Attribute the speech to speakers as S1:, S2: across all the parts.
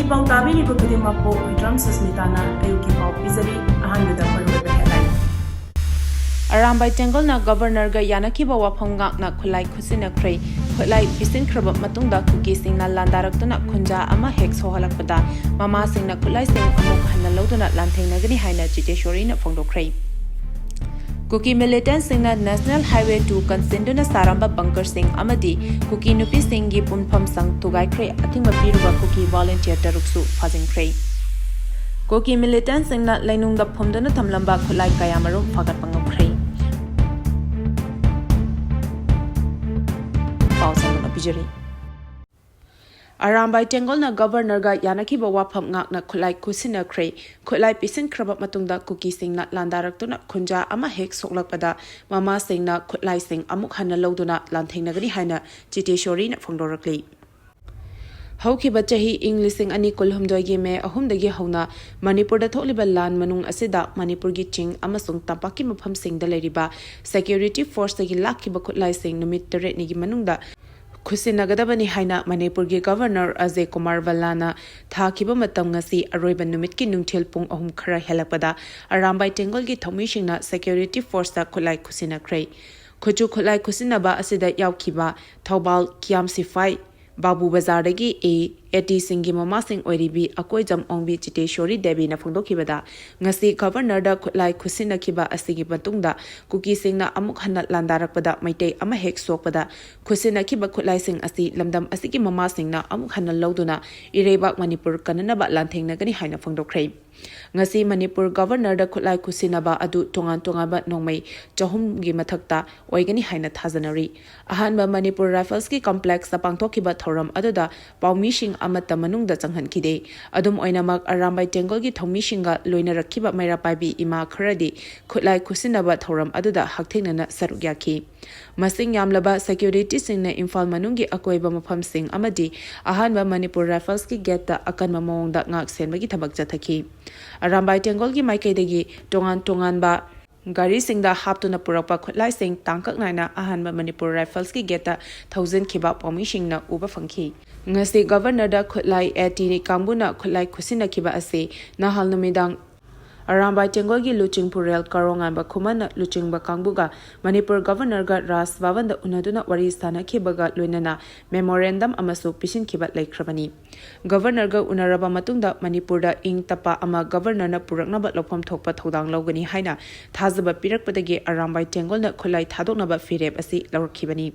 S1: E-PAO tabiriba khudimakpu Uitram Susmitana ayuki pau pizari ahanbida maruoiba headline.
S2: Arambai Tengolna Governor ga Yanakiba wafam ngakna khulai khusinakhrei khulai pisinkraba matungda Kuki singna landaraktuna khunja ama hek sohalakpada mama singna khulai sing Amuk Hanna loduna lanthengnagani haina chiteshori na phongdokhrei. Kuki militant singna National Highway 2 Consinduna Saramba Bunker Singh Amadi Kuki Nupi Singhi Punpham Sang Toukhre Athingba Piruba Kuki volunteer taruksu phajingkhrei. Kuki militant singna Lainungda Phumduna Thamlamba khulai kayamarum phagatpa ngamkhrei. Arambai Tengolna Governor ga Yanakiba wafam ngakna khulai khusinakhrei khulai pisinkraba matungda Kuki singna landaraktuna khunja ama hek soklakpada mama singna khulai sing Amuk Hanna loduna lanthengnagani haina chiteshori na phongdorakli. Haukiba chahi English sing ani kulhumdoi gi me ahumdagi hauna Manipur da tholiba lan manung asida Manipur gi ching amasung tampaki mafam sing da leriba security force gi lakhiba khutlai sing numit teret ni gi manungda Khusinnagadabani haina Manipur gi Governor Ajay Kumar Vallana thakiba matam ngasi aroiba numit ki nungthil pung ahum khara helakpada Arambai Tengol gi thomishingna security force da khulai khusinakhrei khuchu khulai khusinaba asida yaukhiba Thobal Kiam Sifai Babu Bazar dagi eti singi mama sing oiribi akoi jam ongbi chiteshori debi na phongdokhibada ngasi Governor da khulai khusinakhiba asigi matungda Kuki singna Amuk Hanna landarakpada maitei ama hek sokpada khusinakhiba khulai sing asi lamdam asigi mama singna Amuk Hanna loduna Irebak Manipur kananaba lanthengnagani haina phongdokhrei ngasi Manipur Governor da khulai khusinaba adu tongan ba Nongmei chahum gi mathakta oigani haina thajanari ahanba Manipur Rifles ki complex ta pangthokhiba thoram aduda paumishing amata manungda changhankide adum oinamak Arambai Tengol gi thomishinga loina rakhiba maira paibi ima kharadi khulai khusinaba thoram aduda hakthengnana sarugyaki masing yamlaba security singna Imphal manunggi akoiba mafam sing amadi ahanba Manipur Rifles ki gate ta akanma mawngda ngak senbagi thabak chathaki Arambai Tengol gi maikaidagi tongan ba Gari singda haptuna purapa khutlai sing tangkak naina ahanba Manipur Rifles ki geta 1000 khiba pomishing na uba phangki ngasi Governor da khutlai eti ni kambuna khutlai khusina khiba ase nahal numidang Arambai Tengol gi luching purel karongan ba khumana luching ba kangbuga Manipur Governor ga Ras Bhavanda unaduna wari sana khibaga loinana memorandum amasu pisin khiba laikhrabani Governor ga unaraba matungda Manipur da ing tapa ama Governor na puraknaba lopham thokpa thodang logani haina thajaba pirakpadagi Arambai Tengol na khulai thadoknaba firep asi lawrakhibani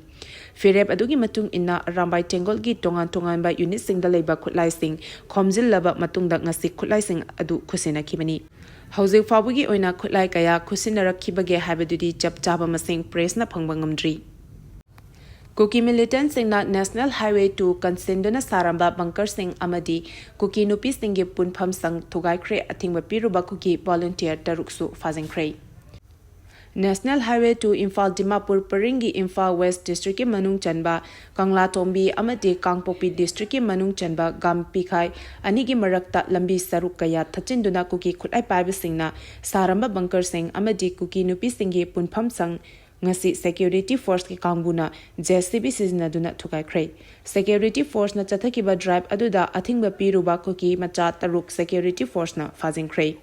S2: firep adugi matung inna Arambai Tengol gi tongan ba unit sing da leiba khulai sing khomjil laba matungda ngasi khulai sing adu khusina khibani Hauzik Fabugi oina khutlai kaya khusinarakhibage habadudi chap chaba masing press na phangba ngamdri Kuki militant singna National Highway 2 Consinduna Saramba Bunker Singh Amadi Kuki Nupi Singhi Punpham Sang Toukhre athingba piruba Kuki volunteer taruksu phajingkhrei National Highway 2 Imphal Dimapur Paringi Imphal West District ki manung chanba Kangla Tombi amati Kangpokpi District ki manung chanba Gampikhai anigi marakta lambi saruk kaya thachinduna Kuki khutlai paiba singna Saramba Bunker Singh amati Kuki Nupi Singhi Punpham Sang ngasi security force ki kambuna JCB sizinaduna thukai security force na chathakiba drive aduda athingba piruba Kuki macha taruk security force na phajingkhrei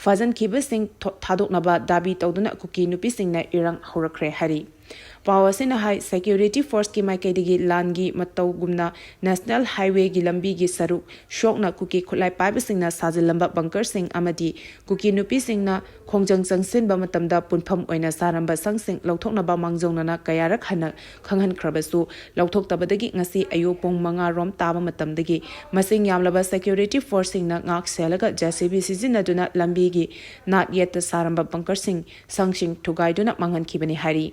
S2: Fajan khiba sing thadoknaba dabi tawduna Kuki nupi singna irang horakre hari Pawasina hai security force ki maikaidigi langi matau gumna National Highway gi lambi gi saru shokna Kuki khulai paiba singna sajilamba Bunker Singh amadi Kuki nupi singna khongjang changsin ba matamda punpham oina saramba sangsing lauthoknaba mangjongnana kayarak hana khanghan khrabasu lauthoktabadagi ngasi ayo pong manga rom taba matamdagi masing yamlaba security force singna ngak selaga JCB sizinaduna lambi gi not yet the saramba Bunker Singh sangsing thugaiduna manghan khibani hari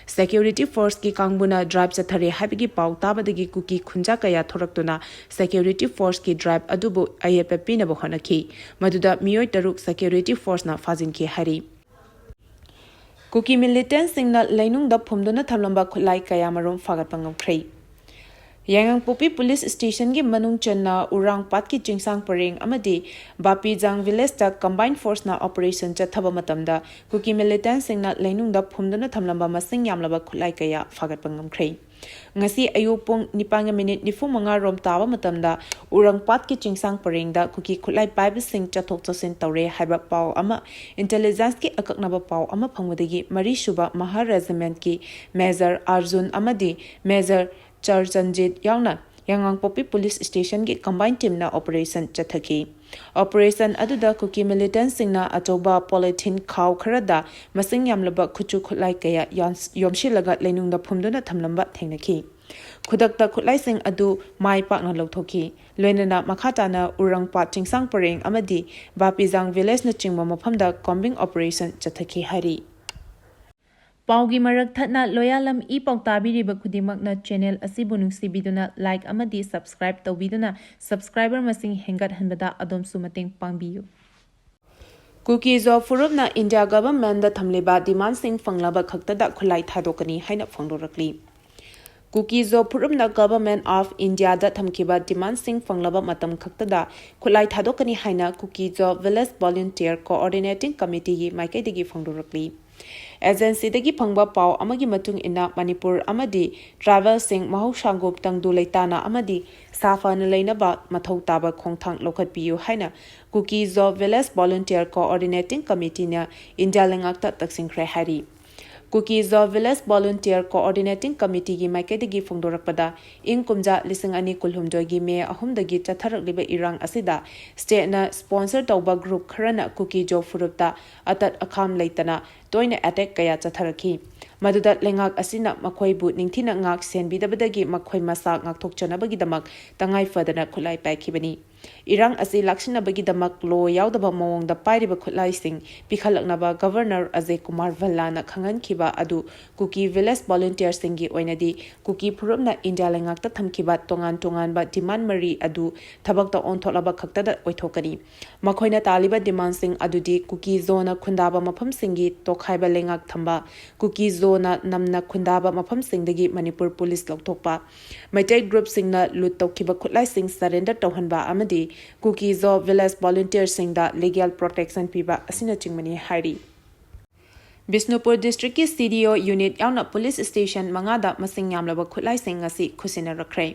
S2: Security force ki kangbuna drive chathare habigi pau tabadagi Kuki khunja kaya thoraktuna security force ki drive adubu ayeppi na bohanaki maduda miyoi taruk security force na fajinki hari Kuki militant singna lainung da phumduna thamlamba khulai kaya marom fagat pangam khrei Yangang Police Station gi manung channa urang pat ki chingsang pareng amadi Bapijang village ta combined force na operation chathaba matamda Kuki militant singna leinung da phumduna thamlamba masing yamlaba khulai kaya fagat pangamkhre ngasi ayupung 9:45 rom tawa matamda urang pat ki chingsang pareng da Kuki khulai pipe sing chathok chasin tawre haiba pau ama intelligence ki akaknaba pau ama phangwadagi mari suba Maha regiment ki Major Arjun amadi Major Charjanjit Yauna Yangang Police Station ki combined team na operation chathaki operation aduda Kuki militant singna achoba polythene khaw kharada masing yamlaba khuchu khulai kaya yomshilaga leinungda phumduna thamlamba thengnaki khudakta khulai sing adu mai pakna lawthoki loinana makhatana urangpa chingsang pareng amadi Bapijang village na chingma maphamda combing operation chathaki hari Paugi marak thatna Loyalam E-PAO tabiriba khudimakna channel asibu nungsibiduna like amadi subscribe tawbiduna subscriber masing hengat hanbada adomsu mateng pangbiyu Kuki zo furubna India government da thamleba demand sing fanglaba khaktada khulai thadokani haina phangdorakli Kuki zo furubna government of India da thamkiba demand sing fanglaba matam khaktada khulai thadokani haina Kuki zo village volunteer coordinating committee gi maikaidigi phangdorakli Agency dagi phangba pau amagi matung ina Manipur amadi travel sing mahaushangop tangdu leitana amadi safana leinaba mathau taba khongthang lokhat piu haina Kuki zo village volunteer coordinating committee na India lengakta taksingkhre hari Kuki zo village volunteer coordinating committee gi maikaidagi phongdorakpada ingkumja lising ani kulhumdoi gi me ahumdagi chatharakliba irang asida state na sponsor tawba group kharana Kuki jo furupta atat akham leitana toina attack kaya chatharaki maduda lengak asina makhoi bu ningthina ngak senbidabadagi makhoi masa ngakthok chanabagi damak tangai fadana khulai paikibani irang asi lakshinabagi damak lo yaudaba mawong da pairiba khulai sing pikhalaknaba governor Ajay Kumar Vallana khangan khiba adu Kuki village volunteer singi oinadi Kuki phurumna India lengak ta thamkiba tongan ba demand mari adu thabak ta ontholaba khaktada oithokani makhoina taliba demand sing adudi Kuki zona khundaba mafam singi tokhaiba lengak thamba Kuki zona namna khundaba mafam singdagi Manipur police lokthokpa maitai group singna lut tokhiba khulai sing surrender tawhanba amadi Kuki zo village volunteer singda legal protection piba asina chingmani hari Bisnupur district ki CDO unit yauna police station mangada masing yamlaba khulai sing ngasi khusina rakre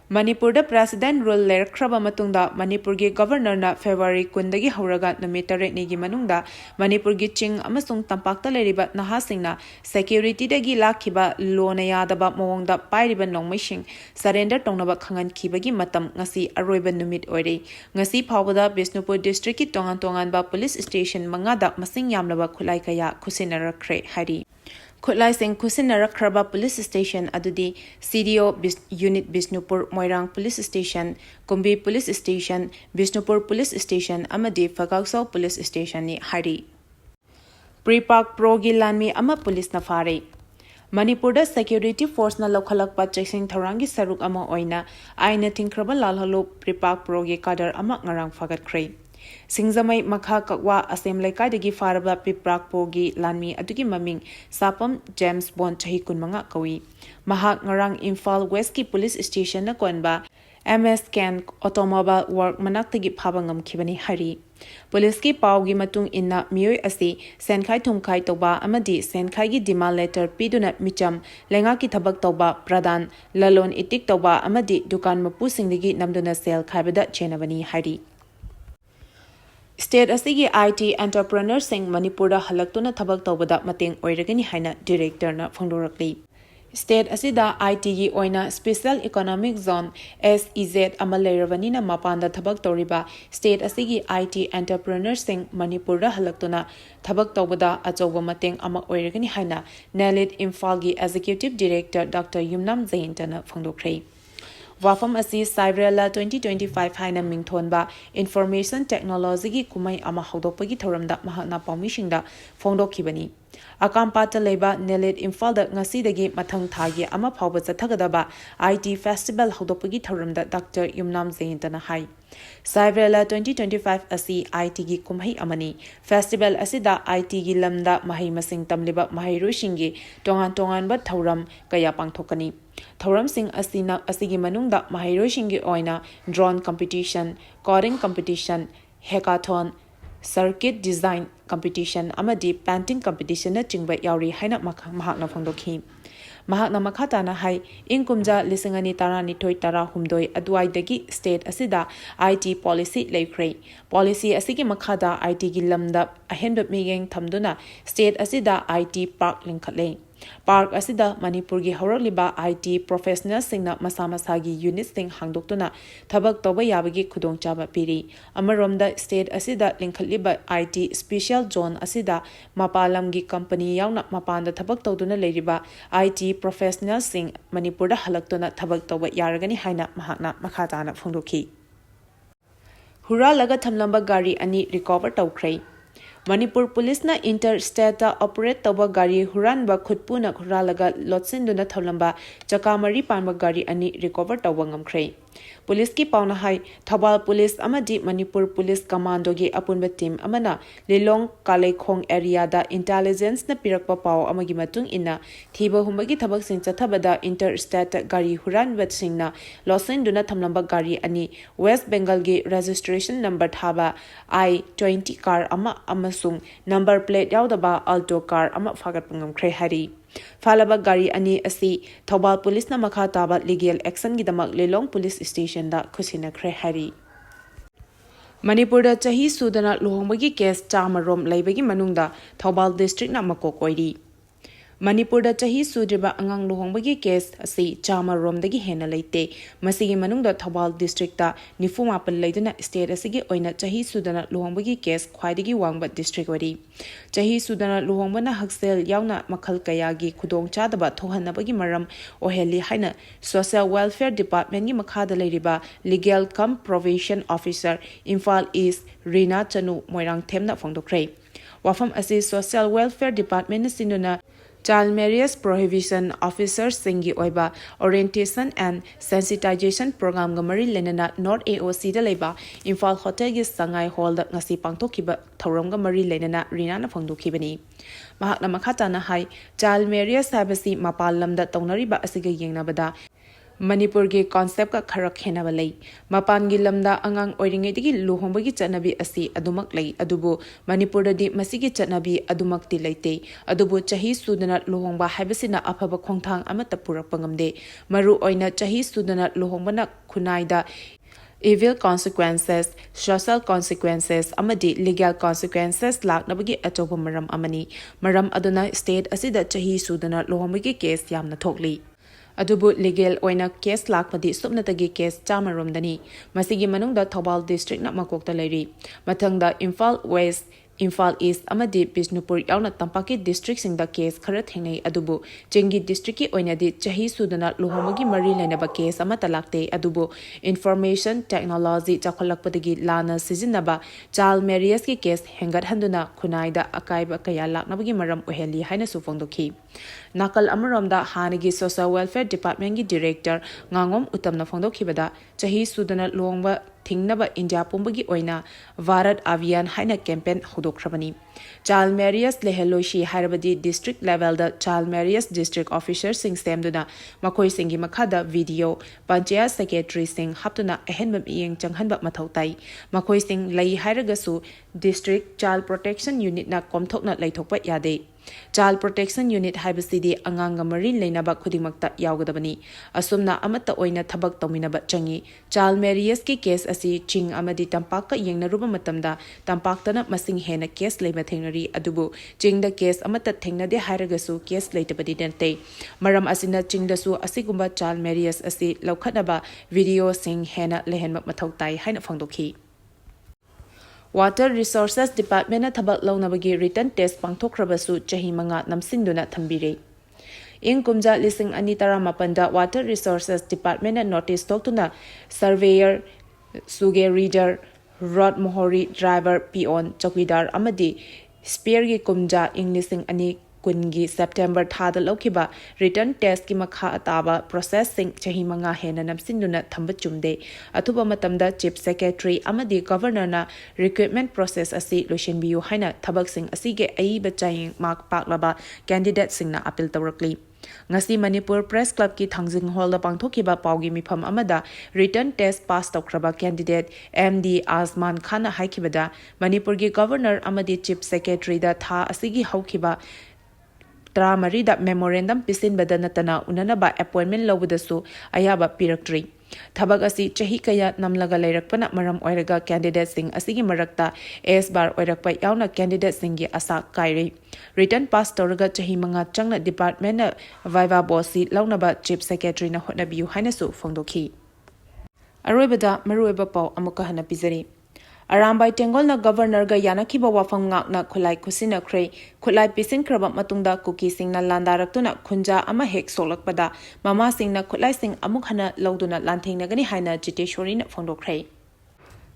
S2: Manipur da president rule ler khraba matungda Manipur gi governor na February kundagi hauraga numit 8 ni gi manungda Manipur gi ching amasung tampakta leriba naha singna security dagi lakhiba lona yadaba mawongda pairiba nongmei sing surrender tongnaba khangan khibagi matam ngasi aroiba numit oire ngasi phawada Bisnupur district ki tongan ba police station mangada masing yamlaba khulai kaya khusina rakre hari Khulai sing khusina rakraba police station adudi CDO unit Bisnupur Moirang police station Kumbi police station Bisnupur police station amadi Fagaksau police station ni hari Pre-park pro gi lanmi ama police na fare Manipur da security force na lokhalakpa chasing thorangi saruk ama oina aina thingkraba lalhalo pre-park pro gi kadar ama ngarang fagat khrei Singzamai makha kakwa asem laikai dagi faraba piprak pogi lanmi adugi maming sapam James Bond chahi kunmanga kawi mahak ngarang Imphal West ki police station na konba MS Can automobile work manak tagi phabangam khibani hari police ki pawgi matung inna miyoi asi senkhai thumkhai toba amadi senkhai gi demand letter piduna micham lenga ki thabak toba pradan lalon itik toba amadi dukan mapu singdagi namduna sel khaibada chenabani hari State asigi IT entrepreneur sing Manipura halaktuna thabak tawbada mateng oiragani haina director na phangdorakli State asida IT gi oina special economic zone SEZ amaleiravani na mapanda thabak toriba state asigi IT entrepreneur sing Manipura halaktuna thabak tawbada achoba mateng ama oiragani haina Nalit Imphal gi executive director Dr Yumnam Zain na phangdokre Wafam asi Cyberella 2025 haina mingthonba information technology gi kumai ama hodopagi thoramda mahana pamisingda phongdokhibani Akampata leba Nelit Infalda Ngasidagi Matang Thagi Ama Pawba Zathagadaba IT Festival Hodopagi Tharamda Dr. Yumnam Zaintana Hai. Saivela 2025 asi IT gi kumhai amani festival asida IT gi lamda mahai masing tamliba mahairu shingi tongan ba thauram kaya pangthokani thauram sing asina asigi manungda mahairu shingi oina drone competition coding competition hackathon circuit design competition amadi painting competition na chingba yauri haina mahakna phangdokhi Mahakna makhatana hai inkumja lisingani tarani toy tara humdoi aduaidagi state asida IT policy leikhrei policy asigi makhada IT gi lamda ahenba migeng thamduna state asida IT park linkhatlei park asida Manipur gi hawraliba IT professionals singna masa gi units sing hangdoktuna thabak toba yabagi khudongchaba piri amaromda state asida linkhatliba IT special zone asida mapalam gi company yauna mapanda thabak toduna leiriba IT professionals sing Manipur da halaktuna thabak toba yaragani haina mahakna makhatana phongdokhi hura laga thamlamba gari ani recover Toukhre Manipur Police na interstate operate toba gari huranba khutpuna khuralaga lotsinduna tholamba chakamari panba gari ani recover toba ngamkhre Police ki pauna hai Thabal Police amadi Manipur Police Commando gi apunba team amana Lilong Kalekhong area da intelligence na pirakpa pau amagi matung ina thiba humbagi thabak sing chathabada interstate gari huranba singna losinduna thamlamba gari ani West Bengal gi registration number thaba I-20 car ama amasung number plate yaudaba alto car ama fagat pangam khre hari Falaba gari ani asi Thabal Police na makha taba legal action gidamak Lilong Police Station da khusina khre hari Manipur da chahi sudana luhongbagi case chamarom laibagi manungda Thabal district na makokoiri Manipur da chahi sudriba angang luhongbagi case asi chamarom dagi hena leite masigi manungda Thabal district ta nifumapal leiduna state asigi oina chahi sudana luhongbagi case khwaidagi wangba district wari chahi sudana luhongbana haksel yauna makhal kayagi khudong chadaba thohanabagi maram oheli haina social welfare department gi makhada leiriba legal cum provision officer Imphal East Rina Chanu Moirang Themna phongdokre wafam asi social welfare department sinuna Child Marriage Prohibition Officers Singi Oiba Orientation and Sensitization Program Gamari Lenana North AOC da Leba Imphal Hotel gi Sangai Hall da ngasi pangthokiba thoram gamari lenana Rina na phongdokibani mahakna makhatana hai Child Marriage habasi mapalam da taunariba asiga yengnabada Manipur gi concept ka kharak henaba lei mapan gi lamda angang oiringe digi luhongbagi chanabi asi adumak lei adubu Manipur da di masigi chanabi adumak ti leite adubu chahi sudana luhongba haibasina afaba khongthang amata purak pangamde maru oina chahi sudana luhongbana khunaida evil consequences social consequences amadi legal consequences laknabagi atoba maram amani maram aduna state asida chahi sudana luhongbagi case yamna thokli Adubu legal oina case lakpadi subnatagi case chamaromdani masigi manungda Thabal district na makokta leiri mathangda Imphal West Imphal East amadi Bishnupur yauna tampaki district singda case khara thengnei adubu Chengi district ki oina di chahi sudana luhomagi mari lenaba case amata lakte adubu information technology chakholakpadagi lana sizinaba child marriage ki case hengat handuna khunaida akaiba kaya laknabagi maram oheli haina sufongdokhi Nakal Amaromda Hanagi Social Welfare Department gi Director Ngangom Utamna Phongdokhibada chahi sudana luhongba thingnaba India pumbagi oina Varat Avian haina campaign hodokrabani Child Marriage Leheloshi Harabadi district level da Child Marriage district officers sing semduna makoi singi makhada video Panchayat secretary sing haptuna ahenbam iyeng changhanba mathautai makoi sing lei hairagasu district child protection unit na komthokna leithokpa yade Child Protection Unit haibasidi anganga marin leinaba khudimakta yaugadabani asumna amata oina thabak tawminaba changi child marriage ki case asi ching amadi tampaka yengnaruba matamda tampaktana masing hena case leiba thengnari adubu chingda case amata thengnade hairagasu case leitabadi dente maram asina chingdasu asigumba child marriage asi laukhanaba video sing hena lehenba mathautai haina phangdokhi Water Resources Department na thabak launabagi written test pangthokrabasu chahi manga namsinduna thambire Kumja lising ani taramapanda Water Resources Department na notice toktuna surveyor suge reader road mohori driver peon chokidar amadi spare gi kumja lising ani kungi September thada laukiba return test ki makha ataba processing chahi manga hena namsinduna thamba chumde athuba matamda chief secretary amadi governor na recruitment process asi loishenbiyu haina thabak sing asige aiba chaying mark paklaba candidate singna appeal tawrakli ngasi Manipur Press Club ki thangjing hall da pangthokiba paugi mifam amada return test pass tawkraba candidate MD Azman Khan haikibada Manipur gi governor amadi chief secretary da tha asigi haukiba Tramari da memorandum pisin badanatana unanaba appointment lawudasu ayaba piraktri Thabak asi chahi kaya namlaga leirakpana maram oiraga candidate sing asigi marakta S bar oirakpa yauna candidate singi asa kairi return pass toraga chahi manga changna department na viva bossi launaba chief secretary na hotnabiu hainasu phongdokhi Aroibada marueba pau amuka hana pizari Arambai Tengolna governor ga yanakiba wafam ngakna khulai kusina khrei khulai pisin kraba matungda Kuki singna landaraktuna khunja ama hek solakpada mama singna khulai sing Amuk Hanna lauduna lantheingnagani haina jiteshwari na phongdokhrei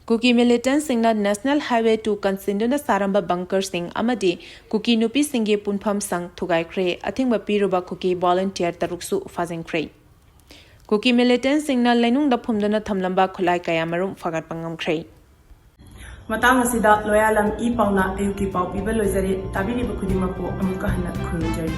S2: Kuki militant singna National Highway 2 Kansinduna Saramba bunker sing amadi Kuki nupi singe punpham sang thugai khrei athingba piruba Kuki volunteer taruksu fazing khrei Kuki militant singna lainung da phumduna thamlamba khulai kaya marum fagat pangam khrei
S1: Matang asida Loyalam E-PAO na ayuki pao piba loizari tabiri ba khudimako amuka hana khurujari